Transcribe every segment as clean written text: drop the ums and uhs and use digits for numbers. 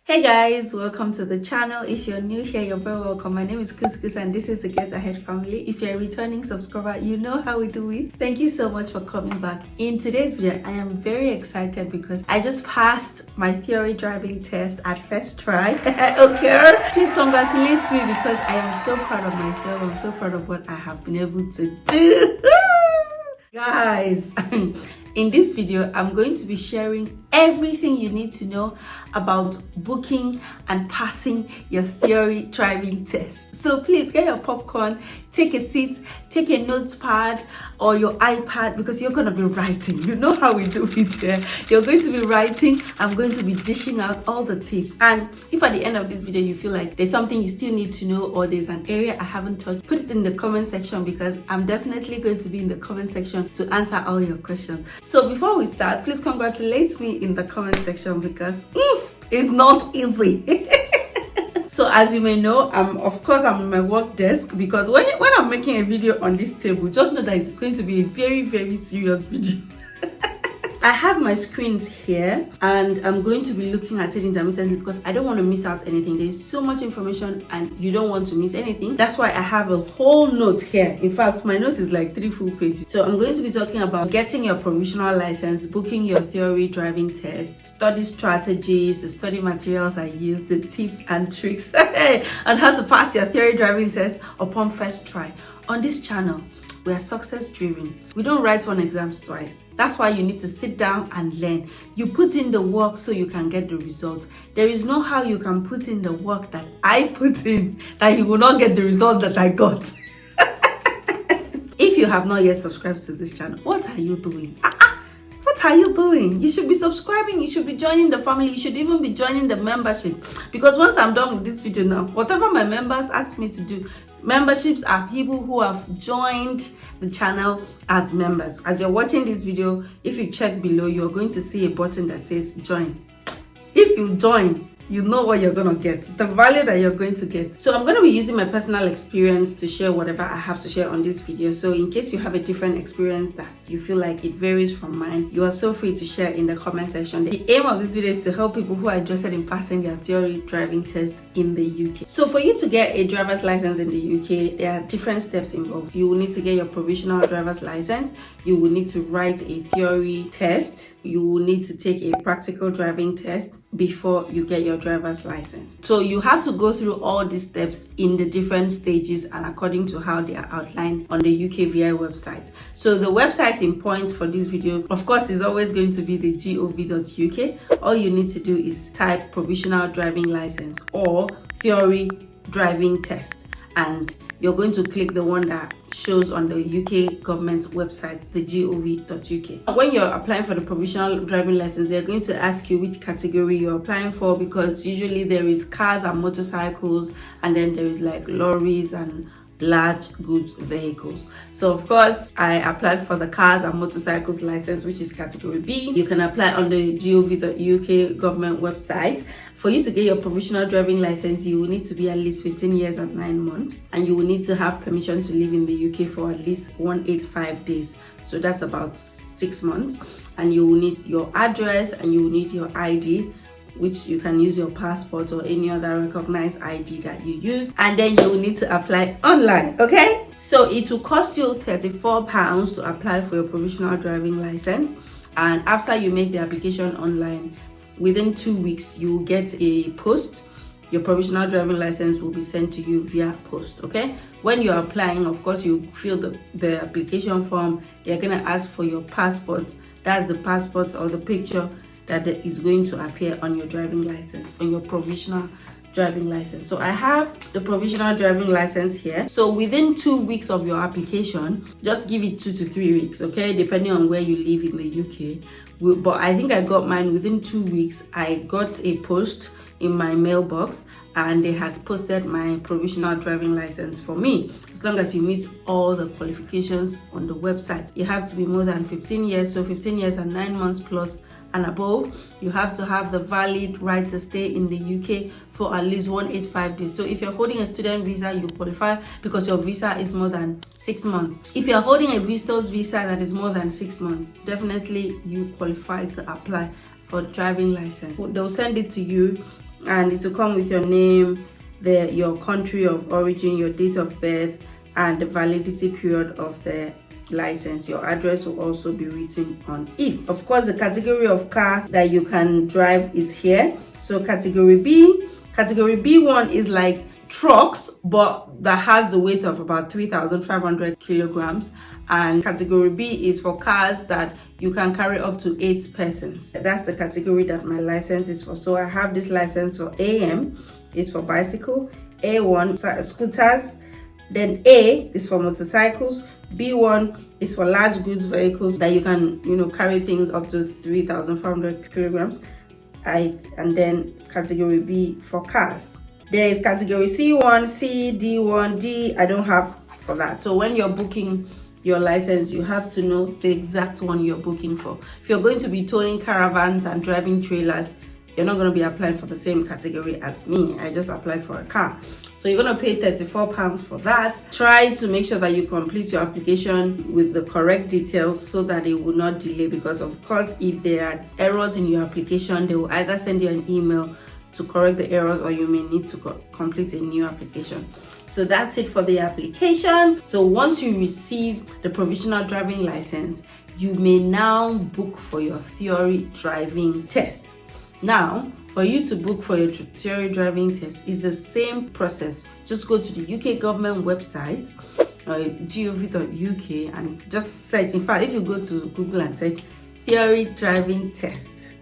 Hey guys, welcome to the channel. If you're new here, you're very welcome. My name is Couscous and this is the Get Ahead family. If you're a returning subscriber, you know how we do it. Thank you so much for coming back. In today's video, I am very excited because I just passed my theory driving test at first try. Okay, please congratulate me because I am so proud of myself. I'm so proud of what I have been able to do. Guys, in this video, I'm going to be sharing everything you need to know about booking and passing your theory driving test. So please get your popcorn, take a seat, take a notepad or your iPad because you're going to be writing. You know how we do it here. You're going to be writing. I'm going to be dishing out all the tips. And if at the end of this video you feel like there's something you still need to know or there's an area I haven't touched, put it in the comment section because I'm definitely going to be in the comment section to answer all your questions. So before we start, please congratulate me in the comment section because it's not easy. So as you may know, I'm on my work desk because when I'm making a video on this table, just know that it's going to be a very, very serious video. I have my screens here and I'm going to be looking at it intermittently because I don't want to miss out anything. There's so much information and you don't want to miss anything. That's why I have a whole note here. In fact, my note is like 3 full pages. So I'm going to be talking about getting your provisional license, booking your theory driving test, study strategies, the study materials I use, the tips and tricks on how to pass your theory driving test upon first try. On this channel, we are success driven. We don't write one exam twice. That's why you need to sit down and learn. You put in the work so you can get the result. There is no how you can put in the work that I put in that you will not get the result that I got. If you have not yet subscribed to this channel, what are you doing? What are you doing? You should be subscribing. You should be joining the family. You should even be joining the membership. Because once I'm done with this video now, whatever my members ask me to do, memberships are people who have joined the channel as members. As you're watching this video, if you check below, you're going to see a button that says join. If you join, you know what you're going to get, the value that you're going to get. So I'm going to be using my personal experience to share whatever I have to share on this video. So in case you have a different experience that you feel like it varies from mine, you are so free to share in the comment section. The aim of this video is to help people who are interested in passing their theory driving test in the UK. So for you to get a driver's license in the UK, there are different steps involved. You will need to get your provisional driver's license. You will need to write a theory test. You will need to take a practical driving test before you get your driver's license. So you have to go through all these steps in the different stages and according to how they are outlined on the UKVI website. So the website in point for this video, of course, is always going to be the gov.uk. All you need to do is type provisional driving license or theory driving test and you're going to click the one that shows on the UK government website, the gov.uk. When you're applying for the provisional driving license, they're going to ask you which category you're applying for because usually there is cars and motorcycles and then there is like lorries and large goods vehicles. So of course I applied for the cars and motorcycles license, which is category B. You can apply on the gov.uk government website. For you to get your provisional driving license, you will need to be at least 15 years and 9 months and you will need to have permission to live in the UK for at least 185 days. So that's about 6 months, and you will need your address and you will need your ID, which you can use your passport or any other recognized ID that you use, and then you will need to apply online. Okay, so it will cost you £34 to apply for your provisional driving license, and after you make the application online, within 2 weeks you will get a post. Your provisional driving license will be sent to you via post. Okay, when you're applying, of course, you fill the application form. They're gonna ask for your passport. That's the passport or the picture that is going to appear on your driving license, on your provisional driving license. So I have the provisional driving license here. So within 2 weeks of your application, just give it 2 to 3 weeks, okay, depending on where you live in the UK. But I think I got mine within 2 weeks. I got a post in my mailbox and they had posted my provisional driving license for me. As long as you meet all the qualifications on the website, you have to be more than 15 years, so 15 years and 9 months plus and above. You have to have the valid right to stay in the UK for at least 185 days. So if you're holding a student visa, you qualify because your visa is more than 6 months. If you're holding a visitor's visa that is more than 6 months, definitely you qualify to apply for driving license. They'll send it to you and it will come with your name, your country of origin, your date of birth, and the validity period of the license. Your address will also be written on it. Of course, the category of car that you can drive is here. So category B1 is like trucks, but that has the weight of about 3,500 kilograms. And category B is for cars that you can carry up to 8 persons. That's the category that my license is for. So I have this license for AM, is for bicycle, A1 scooters, then A is for motorcycles, B1 is for large goods vehicles that you can carry things up to 3,500 kilograms, and then category B for cars. There is category C1, C, D1, D. I don't have for that. So when you're booking your license, you have to know the exact one you're booking for. If you're going to be towing caravans and driving trailers, you're not going to be applying for the same category as me. I just applied for a car. So you're going to pay £34 for that. Try to make sure that you complete your application with the correct details so that it will not delay, because of course if there are errors in your application, they will either send you an email to correct the errors, or you may need to complete a new application. So that's it for the application. So once you receive the provisional driving license, you may now book for your theory driving test. Now, for you to book for your theory driving test is the same process. Just go to the UK government website, gov.uk, and just search. In fact, if you go to Google and search theory driving test,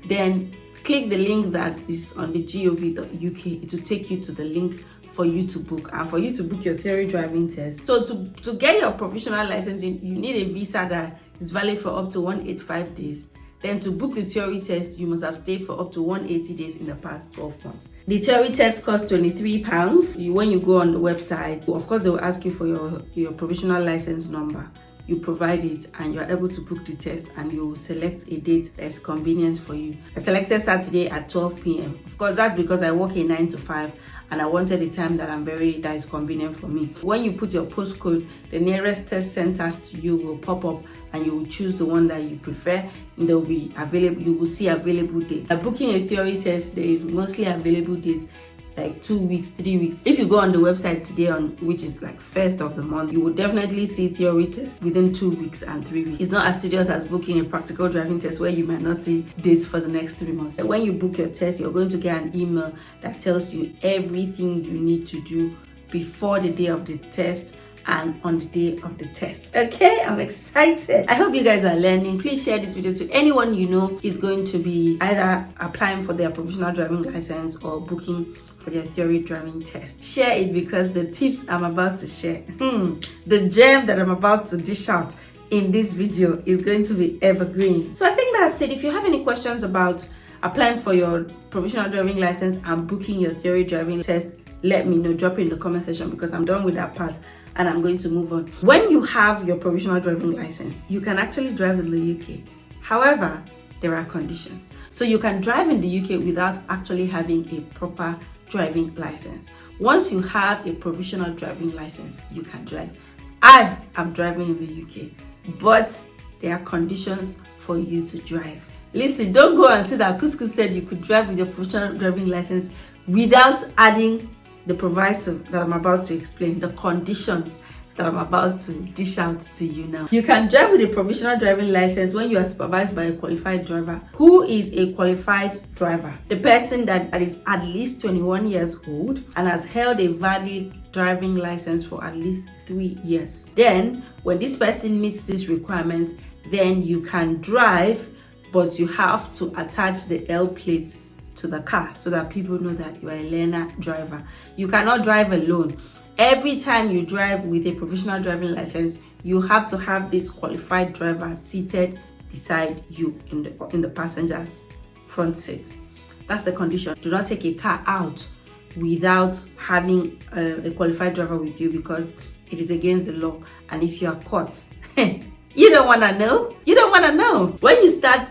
then click the link that is on the gov.uk. It will take you to the link for you to book, and for you to book your theory driving test. So to get your provisional license, you need a visa that is valid for up to 185 days. Then to book the theory test, you must have stayed for up to 180 days in the past 12 months. The theory test costs £23. When you go on the website, of course, they will ask you for your provisional license number. You provide it and you're able to book the test, and you select a date that's convenient for you. I selected Saturday at 12 p.m. Of course, that's because I work a 9 to 5 and I wanted a time that is convenient for me. When you put your postcode, the nearest test centers to you will pop up, and you will choose the one that you prefer, and they'll be available. You will see available dates. By booking a theory test, there is mostly available dates like 2 weeks, 3 weeks. If you go on the website today, which is like 1st of the month, you will definitely see theory tests within 2 weeks and 3 weeks. It's not as tedious as booking a practical driving test where you might not see dates for the next 3 months. So when you book your test, you're going to get an email that tells you everything you need to do before the day of the test and on the day of the test. Okay, I'm excited. I hope you guys are learning. Please share this video to anyone you know is going to be either applying for their provisional driving license or booking for their theory driving test. Share it, because the tips I'm about to share, the gem that I'm about to dish out in this video is going to be evergreen. So I think that's it. If you have any questions about applying for your provisional driving license and booking your theory driving test, let me know. Drop it in the comment section, because I'm done with that part and I'm going to move on. When you have your provisional driving license, you can actually drive in the UK. However, there are conditions. So you can drive in the UK without actually having a proper driving license. Once you have a provisional driving license, you can drive. I am driving in the UK, but there are conditions for you to drive. Listen, don't go and say that Couscous said you could drive with your provisional driving license without adding the proviso that I'm about to explain, the conditions that I'm about to dish out to you now. You can drive with a provisional driving license when you are supervised by a qualified driver. Who is a qualified driver? The person that is at least 21 years old and has held a valid driving license for at least 3 years. Then, when this person meets this requirement, then you can drive, but you have to attach the L plate to the car so that people know that you are a learner driver. You cannot drive alone. Every time you drive with a provisional driving license, you have to have this qualified driver seated beside you in the passenger's front seat. That's the condition. Do not take a car out without having a qualified driver with you, because it is against the law. And if you are caught, you don't want to know. You don't want to know. When you start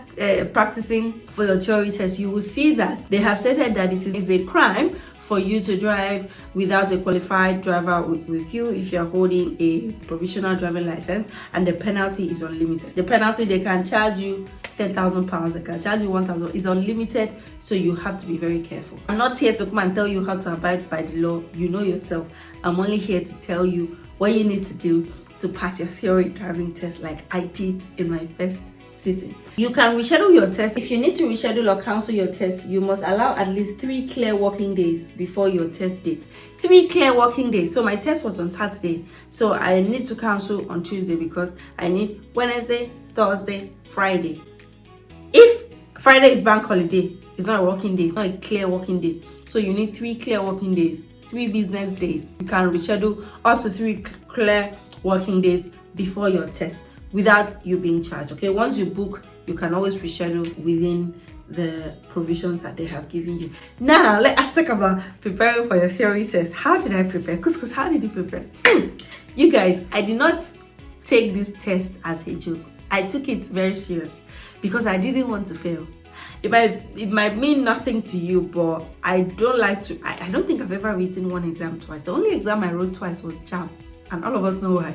practicing for your theory test, you will see that they have stated that it is a crime for you to drive without a qualified driver with you if you're holding a provisional driving license, and the penalty is unlimited. The penalty, they can charge you £10,000. I can charge you 1,000. It's unlimited, so you have to be very careful. I'm not here to come and tell you how to abide by the law. You know yourself. I'm only here to tell you what you need to do to pass your theory driving test, like I did in my first sitting. You can reschedule your test. If you need to reschedule or cancel your test, you must allow at least 3 clear working days before your test date. 3 clear working days. So my test was on Saturday, so I need to cancel on Tuesday because I need Wednesday, Thursday, Friday. If Friday is bank holiday, it's not a working day, it's not a clear working day. So you need 3 clear working days, 3 business days. You can reschedule up to 3 clear working days before your test without you being charged. Okay, once you book, you can always reschedule within the provisions that they have given you. Now let us talk about preparing for your theory test. How did I prepare? Cause how did you prepare? You guys, I did not take this test as a joke. I took it very serious because I didn't want to fail. It might mean nothing to you, but I don't like to. I don't think I've ever written one exam twice. The only exam I wrote twice was JAM, and all of us know why.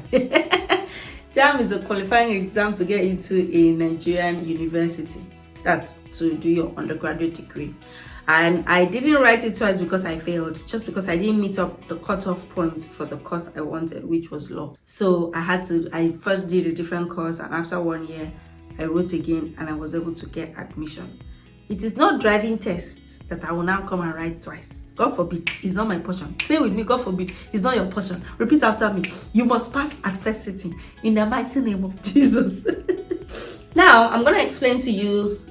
JAM is a qualifying exam to get into a Nigerian university. That's to do your undergraduate degree. And I didn't write it twice because I failed, just because I didn't meet up the cutoff point for the course I wanted, which was law. So I first did a different course, and after 1 year, I wrote again and I was able to get admission. It is not driving tests that I will now come and write twice. God forbid, it's not my portion. Say with me, God forbid, it's not your portion. Repeat after me. You must pass at first sitting in the mighty name of Jesus. Now, I'm going to explain to you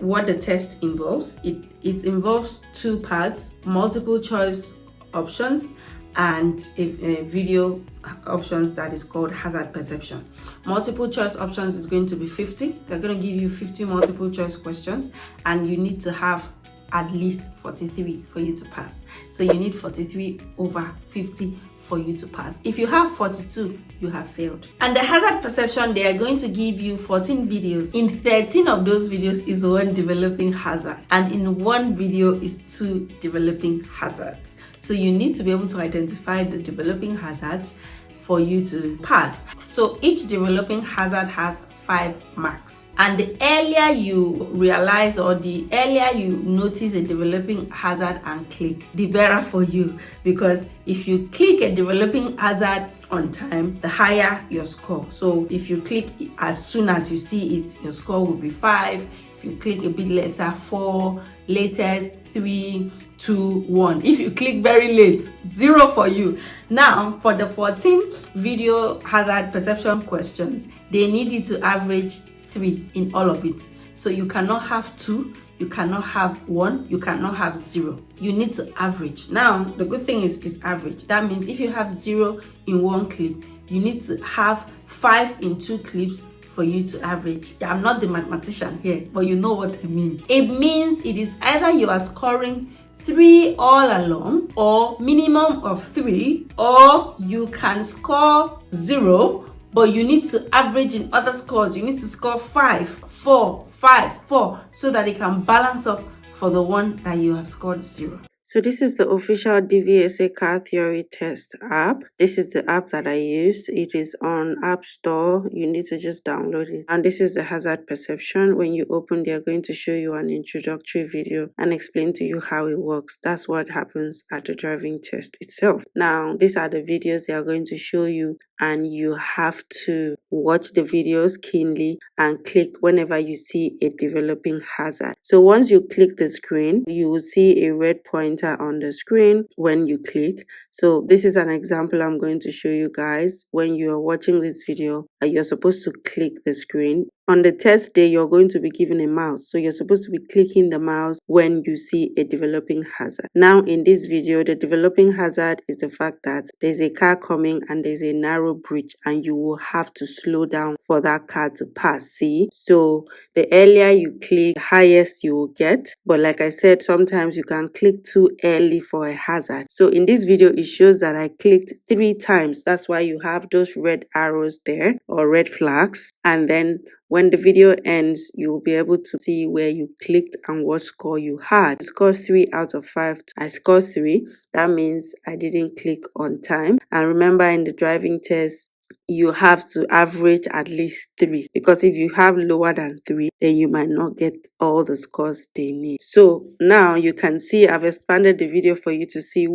what the test involves. It involves 2 parts: multiple choice options and a video options that is called hazard perception. Multiple choice options is going to be 50. They're going to give you 50 multiple choice questions, and you need to have at least 43 for you to pass. So you need 43 over 50 for you to pass. If you have 42, you have failed. And the hazard perception, they are going to give you 14 videos. In 13 of those videos is one developing hazard, and in one video is 2 developing hazards. So you need to be able to identify the developing hazards for you to pass. So each developing hazard has 5 marks, and the earlier you realize or the earlier you notice a developing hazard and click, the better for you, because if you click a developing hazard on time, the higher your score. So if you click as soon as you see it, your score will be 5. If you click a bit later, 4, latest 3, 2, 1. If you click very late, 0 for you. Now, for the 14 video hazard perception questions, they need you to average 3 in all of it. So you cannot have 2, you cannot have 1, you cannot have 0. You need to average. Now, the good thing is average. That means if you have 0 in 1 clip, you need to have 5 in 2 clips for you to average. I'm not the mathematician here, but you know what I mean. It means it is either you are scoring 3 all along, or minimum of 3, or you can score 0, but you need to average in other scores. You need to score 5, 4, 5, 4, so that it can balance up for the one that you have scored 0. So this is the official DVSA car theory test app. This is the app that I used. It is on App Store. You need to just download it. And this is the hazard perception. When you open, they are going to show you an introductory video and explain to you how it works. That's what happens at the driving test itself. Now, these are the videos they are going to show you, and you have to watch the videos keenly and click whenever you see a developing hazard. So once you click the screen, you will see a red pointer on the screen when you click. So this is an example I'm going to show you guys. When you are watching this video, you're supposed to click the screen. On the test day, you're going to be given a mouse. So you're supposed to be clicking the mouse when you see a developing hazard. Now, in this video, the developing hazard is the fact that there's a car coming and there's a narrow bridge, and you will have to slow down for that car to pass. See? So the earlier you click, the highest you will get. But like I said, sometimes you can click too early for a hazard. So in this video, it shows that I clicked 3 times. That's why you have those red arrows there, or red flags. And then when the video ends, you'll be able to see where you clicked and what score you had. I scored 3 out of 5. I scored 3. That means I didn't click on time. And remember, in the driving test, you have to average at least 3, because if you have lower than 3, then you might not get all the scores they need. So now you can see I've expanded the video for you to see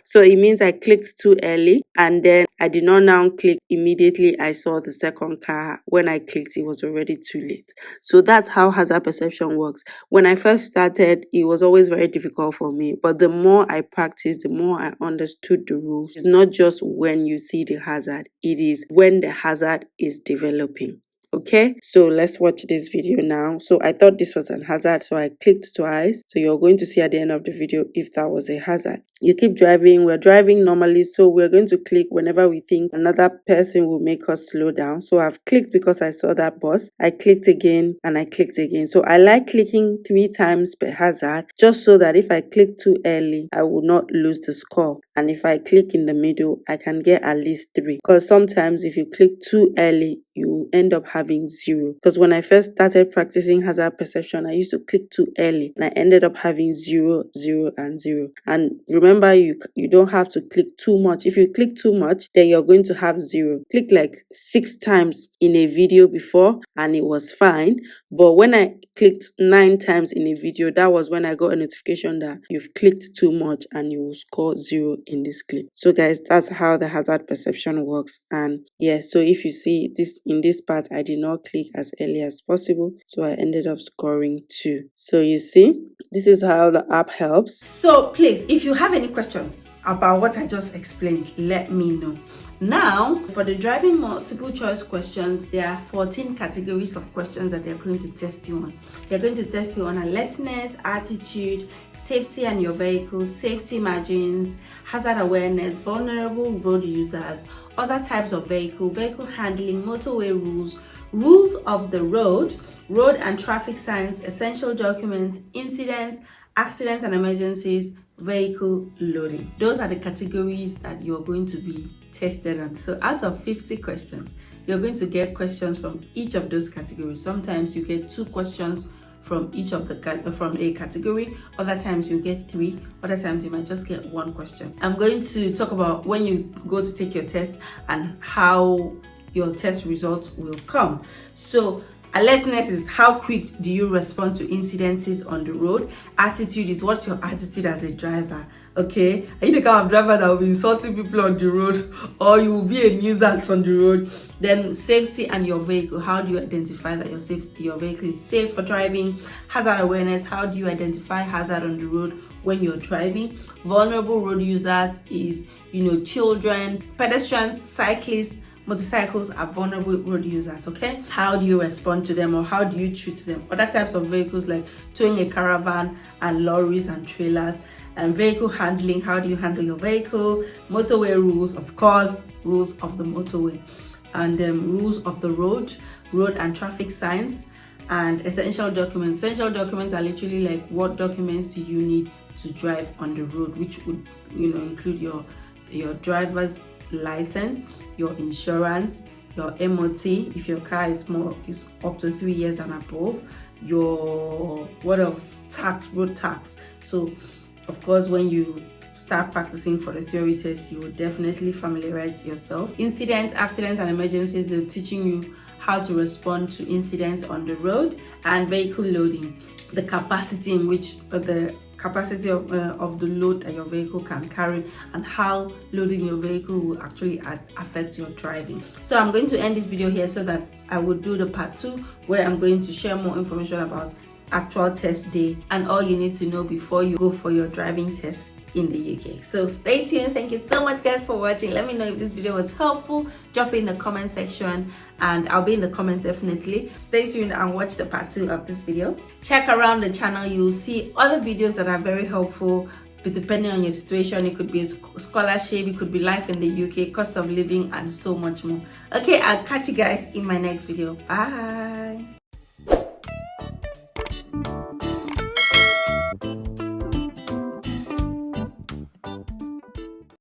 so it means I clicked too early, and then I did not now click immediately. I saw the second car. When I clicked, it was already too late. So that's how hazard perception works. When I first started, it was always very difficult for me, but the more I practiced, the more I understood the rules. It's not just when you see the hazard, it is when the hazard is developing. Okay, so let's watch this video now. So I thought this was a hazard, so I clicked twice. So you're going to see at the end of the video if that was a hazard. You keep driving. We're driving normally, so we're going to click whenever we think another person will make us slow down. So I've clicked because I saw that bus. I clicked again and I clicked again. So I like clicking 3 times per hazard, just so that if I click too early, I will not lose the score. And if I click in the middle, I can get at least 3. Because sometimes if you click too early, you end up having 0. Because when I first started practicing hazard perception, I used to click too early and I ended up having 0, 0, and 0. And remember, you don't have to click too much. If you click too much, then you're going to have 0. Click like 6 times in a video before and it was fine. But when I clicked 9 times in a video, that was when I got a notification that you've clicked too much and you will score 0 in this clip. So guys, that's how the hazard perception works. And yeah, so if you see this in this part, I did not click as early as possible, so I ended up scoring 2. So you see, this is how the app helps. So please, if you have any questions about what I just explained, let me know. Now, for the driving multiple choice questions, there are 14 categories of questions that they're going to test you on. They're going to test you on alertness, attitude, safety and your vehicle, safety margins, hazard awareness, vulnerable road users, other types of vehicle handling, motorway rules, rules of the road and traffic signs, essential documents, incidents, accidents and emergencies, vehicle loading. Those are the categories that you're going to be tested on. So out of 50 questions, you're going to get questions from each of those categories. Sometimes you get 2 questions from each of from a category. Other times you get 3. Other times you might just get 1 question. I'm going to talk about when you go to take your test and how your test results will come. So alertness is how quick do you respond to incidences on the road. Attitude is what's your attitude as a driver. Okay, are you the kind of driver that will be insulting people on the road, or you will be a nuisance on the road? Then safety and your vehicle, how do you identify that your vehicle is safe for driving? Hazard awareness, how do you identify hazard on the road when you're driving? Vulnerable road users is, children, pedestrians, cyclists, motorcycles are vulnerable road users. Okay, how do you respond to them, or how do you treat them? Other types of vehicles like towing a caravan and lorries and trailers. And vehicle handling, how do you handle your vehicle? Motorway rules, of course, rules of the motorway, and rules of the road and traffic signs, and essential documents. Essential documents are literally like what documents do you need to drive on the road, which would include your driver's license, your insurance, your MOT if your car is up to 3 years and above, your road tax. So of course, when you start practicing for the theory test, you will definitely familiarize yourself. Incidents, accidents and emergencies, they're teaching you how to respond to incidents on the road. And vehicle loading, the capacity in which the capacity of the load that your vehicle can carry, and how loading your vehicle will actually affect your driving. So I'm going to end this video here so that I will do the part 2, where I'm going to share more information about actual test day and all you need to know before you go for your driving test in the UK. So stay tuned. Thank you so much guys for watching. Let me know if this video was helpful. Drop it in the comment section and I'll be in the comment definitely. Stay tuned and watch the part 2 of this video. Check around the channel. You'll see other videos that are very helpful, but depending on your situation. It could be scholarship, it could be life in the UK, cost of living, and so much more. Okay, I'll catch you guys in my next video. Bye.